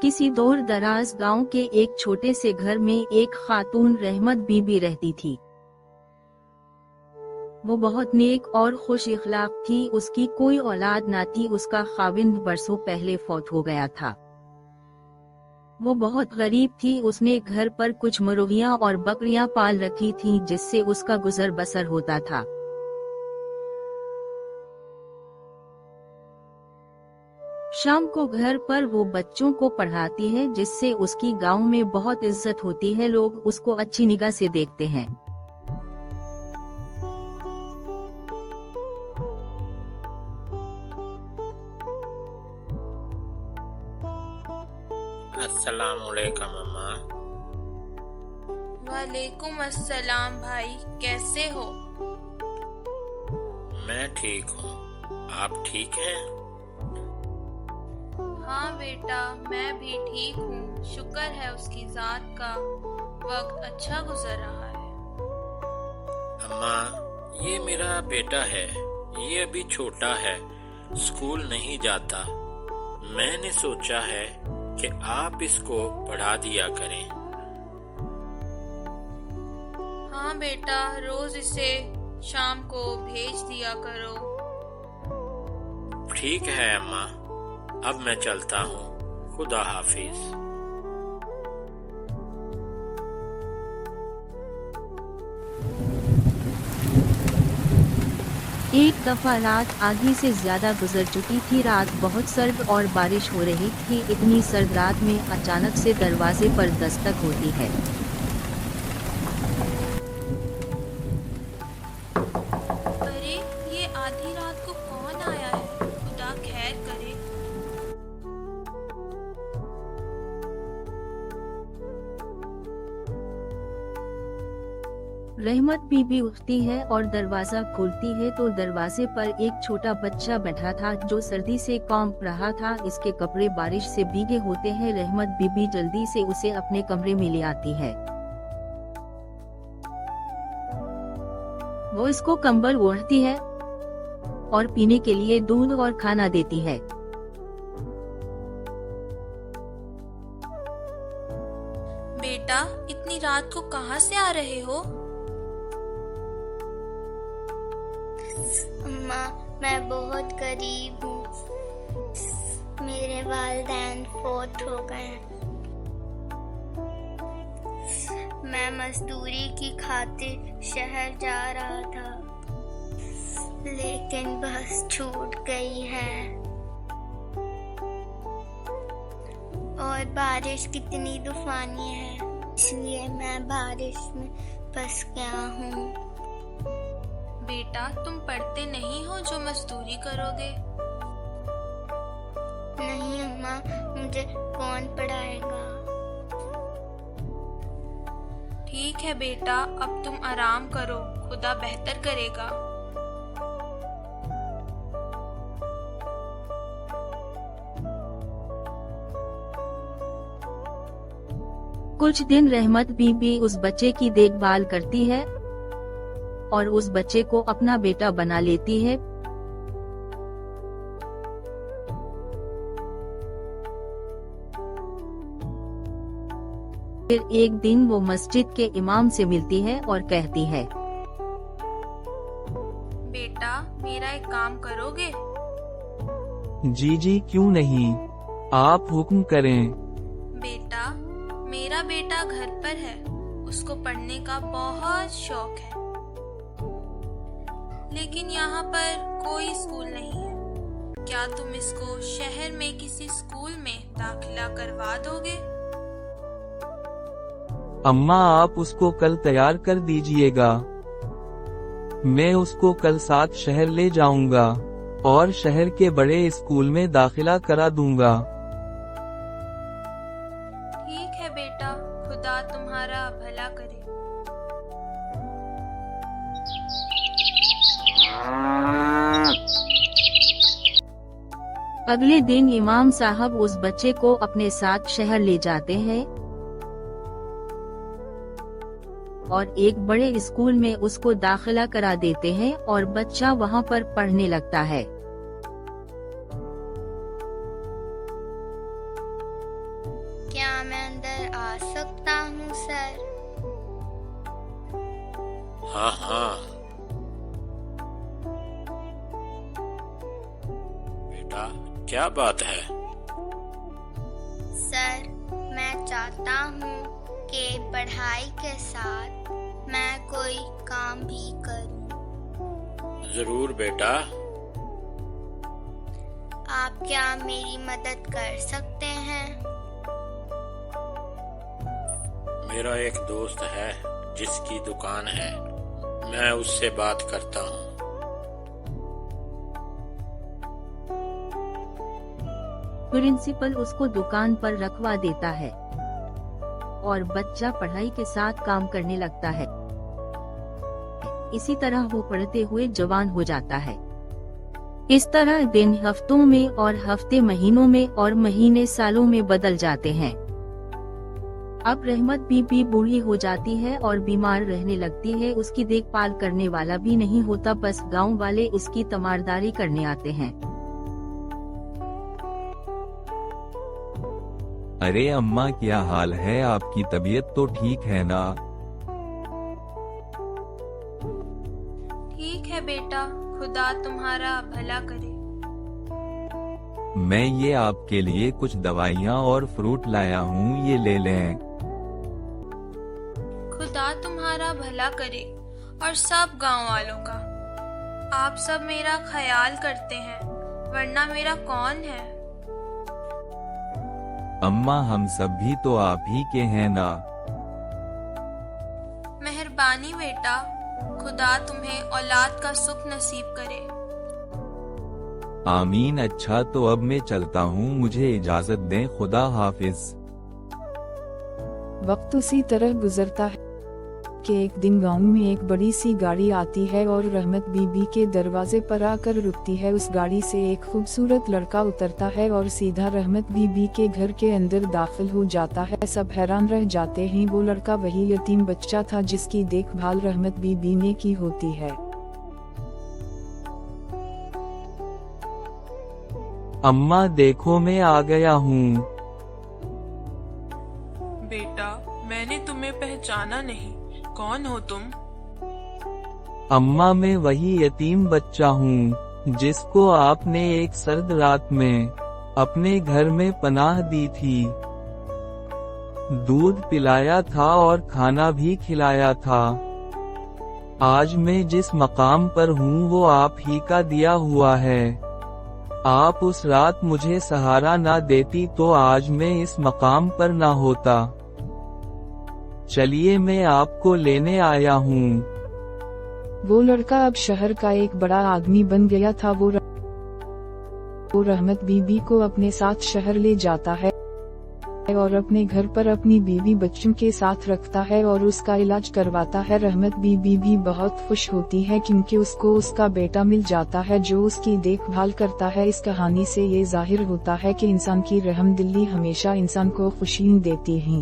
किसी दूर दराज गांव के एक छोटे से घर में एक खातून रहमत बीबी रहती थी। वो बहुत नेक और खुश इखलाक थी। उसकी कोई औलाद ना थी। उसका खाविंद बरसों पहले फौत हो गया था। वो बहुत गरीब थी। उसने घर पर कुछ मुर्गियां और बकरियां पाल रखी थीं, जिससे उसका गुजर बसर होता था। शाम को घर पर वो बच्चों को पढ़ाती है, जिससे उसकी गांव में बहुत इज्जत होती है। लोग उसको अच्छी निगाह से देखते हैं। अस्सलामुअलैकुम अम्मा। वालेकुम अस्सलाम भाई, कैसे हो? मैं ठीक हूँ, आप ठीक हैं? हाँ बेटा, मैं भी ठीक हूँ। शुक्र है उसकी जात का, वक्त अच्छा गुजर रहा है। अम्मा, ये मेरा बेटा है। ये अभी छोटा है, स्कूल नहीं जाता। मैंने सोचा है कि आप इसको पढ़ा दिया करें। हाँ बेटा, रोज इसे शाम को भेज दिया करो। ठीक है अम्मा, अब मैं चलता हूँ। खुदा हाफिज। एक दफा रात आधी से ज्यादा गुजर चुकी थी। रात बहुत सर्द और बारिश हो रही थी। इतनी सर्द रात में अचानक से दरवाजे पर दस्तक होती है। अरे, ये आधी रात को कौन आया है? खुदा खैर करे। रहमत बीबी उठती है और दरवाजा खोलती है तो दरवाजे पर एक छोटा बच्चा बैठा था, जो सर्दी से कांप रहा था। इसके कपड़े बारिश से भीगे होते हैं। रहमत बीबी जल्दी से उसे अपने कमरे में ले आती है। वो इसको कंबल ओढ़ती है और पीने के लिए दूध और खाना देती है। बेटा, इतनी रात को कहाँ से आ रहे हो? अम्मा, मैं बहुत गरीब हूँ। मेरे वालिदैन फौत हो गए। मैं मजदूरी की खातिर शहर जा रहा था, लेकिन बस छूट गई है। और बारिश कितनी तूफानी है, इसलिए मैं बारिश में फंस गया हूँ। बेटा, तुम पढ़ते नहीं हो जो मजदूरी करोगे? नहीं अम्मा, मुझे कौन पढ़ाएगा। ठीक है बेटा, अब तुम आराम करो, खुदा बेहतर करेगा। कुछ दिन रहमत बीबी उस बच्चे की देखभाल करती है और उस बच्चे को अपना बेटा बना लेती है। फिर एक दिन वो मस्जिद के इमाम से मिलती है और कहती है, बेटा, मेरा एक काम करोगे? जी जी, क्यों नहीं, आप हुक्म करें। बेटा, मेरा बेटा घर पर है। उसको पढ़ने का बहुत शौक है, लेकिन यहाँ पर कोई स्कूल नहीं है। क्या तुम इसको शहर में किसी स्कूल में दाखिला करवा दोगे? अम्मा, आप उसको कल तैयार कर दीजिएगा। मैं उसको कल साथ शहर ले जाऊंगा और शहर के बड़े स्कूल में दाखिला करा दूंगा। ठीक है बेटा, खुदा तुम्हारा भला करे। अगले दिन इमाम साहब उस बच्चे को अपने साथ शहर ले जाते हैं और एक बड़े स्कूल में उसको दाखिला करा देते हैं और बच्चा वहां पर पढ़ने लगता है। हाँ हाँ। बेटा, क्या बात है? सर, मैं चाहता हूँ कि पढ़ाई के साथ मैं कोई काम भी करूँ। जरूर बेटा। आप क्या मेरी मदद कर सकते हैं? मेरा एक दोस्त है जिसकी दुकान है, मैं उससे बात करता हूँ। प्रिंसिपल उसको दुकान पर रखवा देता है और बच्चा पढ़ाई के साथ काम करने लगता है। इसी तरह वो पढ़ते हुए जवान हो जाता है। इस तरह दिन हफ्तों में और हफ्ते महीनों में और महीने सालों में बदल जाते हैं। अब रहमत बीबी बूढ़ी हो जाती है और बीमार रहने लगती है। उसकी देखभाल करने वाला भी नहीं होता, बस गांव वाले उसकी तमारदारी करने आते हैं। अरे अम्मा, क्या हाल है? आपकी तबीयत तो ठीक है ना? ठीक है बेटा, खुदा तुम्हारा भला करे। मैं ये आपके लिए कुछ दवाइयाँ और फ्रूट लाया हूँ, ये ले लें। खुदा तुम्हारा भला करे और सब गांव वालों का। आप सब मेरा ख्याल करते हैं, वरना मेरा कौन है? अम्मा, हम सब भी तो आप ही के हैं ना? मेहरबानी बेटा, खुदा तुम्हें औलाद का सुख नसीब करे। आमीन। अच्छा, तो अब मैं चलता हूँ, मुझे इजाजत दें। खुदा हाफिज। वक्त उसी तरह गुजरता है कि एक दिन गांव में एक बड़ी सी गाड़ी आती है और रहमत बीबी के दरवाजे पर आकर रुकती है। उस गाड़ी से एक खूबसूरत लड़का उतरता है और सीधा रहमत बीबी के घर के अंदर दाखिल हो जाता है। सब हैरान रह जाते हैं। वो लड़का वही यतीम बच्चा था जिसकी देखभाल रहमत बीबी ने की होती है। अम्मा देखो, मैं आ गया हूँ। बेटा, मैंने तुम्हें पहचाना नहीं, कौन हो तुम? अम्मा, मैं वही यतीम बच्चा हूँ जिसको आपने एक सर्द रात में अपने घर में पनाह दी थी। दूध पिलाया था और खाना भी खिलाया था। आज मैं जिस मकाम पर हूँ वो आप ही का दिया हुआ है। आप उस रात मुझे सहारा ना देती तो आज मैं इस मकाम पर ना होता। चलिए, मैं आपको लेने आया हूँ। वो लड़का अब शहर का एक बड़ा आदमी बन गया था। वो रहमत बीबी को अपने साथ शहर ले जाता है और अपने घर पर अपनी बीवी बच्चों के साथ रखता है और उसका इलाज करवाता है। रहमत बीबी भी बहुत खुश होती है क्योंकि उसको उसका बेटा मिल जाता है जो उसकी देखभाल करता है। इस कहानी से ये जाहिर होता है कि इंसान की रहमदिली हमेशा इंसान को खुशी देती है।